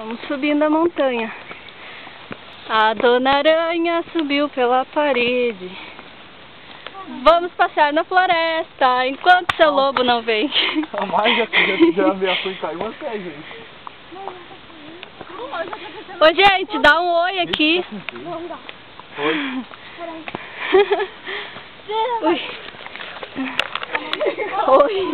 Vamos subindo a montanha. A Dona Aranha subiu pela parede. Vamos passear na floresta enquanto seu lobo não vem. A mais já ameaçou em cair uma pé, gente. Ô, gente, dá um oi aqui. Oi. Oi. Oi.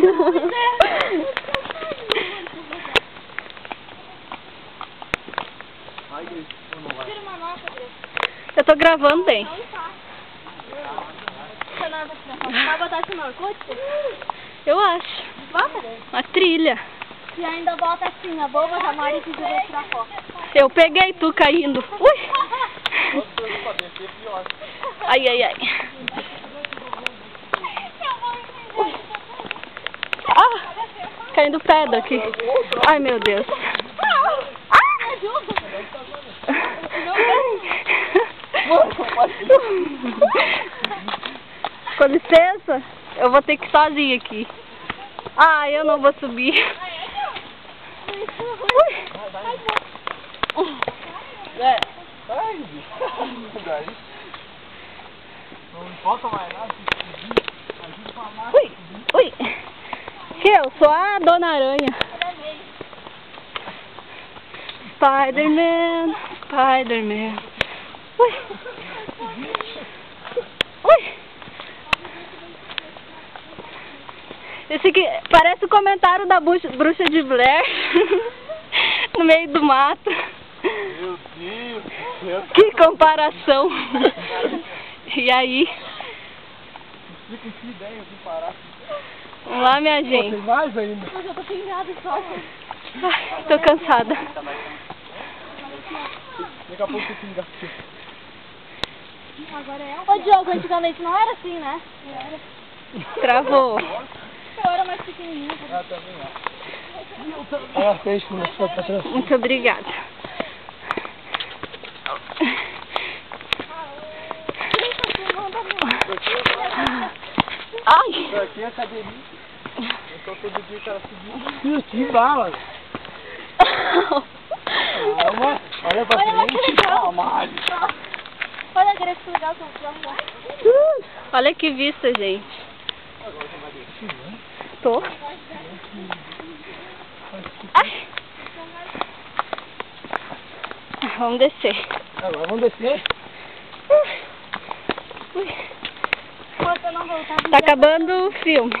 Eu tô gravando bem. Vai botar isso no Orkut? Eu acho. Bota. Uma trilha. E ainda bota assim, a boba da Mari que vai tirar foto. Eu peguei tu caindo. Ui. Ai, ai, ai. Ah, caindo pedra aqui. Ai, meu Deus. Com licença, eu vou ter que ir sozinha aqui. Ah, eu não vou subir. Não importa mais nada. Ui, ui. Que eu sou a Dona Aranha. Spider-Man, Spider-Man. Ui. Ui. Esse aqui parece o comentário da bruxa de Blair. No meio do mato. Meu Deus do céu. Que comparação. E aí? Explica que ideia de parar. Vamos lá, minha gente. Tem mais ainda. Mas eu tô pingado só. Ai, tô cansada. Daqui a pouco você pinga aqui. Agora é. Ô, Diogo, antigamente não era assim, né? Travou. Eu era mais pequenininho. Ah, também é. Ela fez com você pra trás. Muito obrigada. Ai! Aqui é a cadeirinha. Eu só todo dia que ela subiu. Que bala! Calma, olha pra frente. Calma, Olha, queria que legal que eu vou. Olha que vista, gente. Tô. Ai. Vamos descer. Agora vamos descer. Ui. Enquanto eu não voltar. Tá acabando o filme.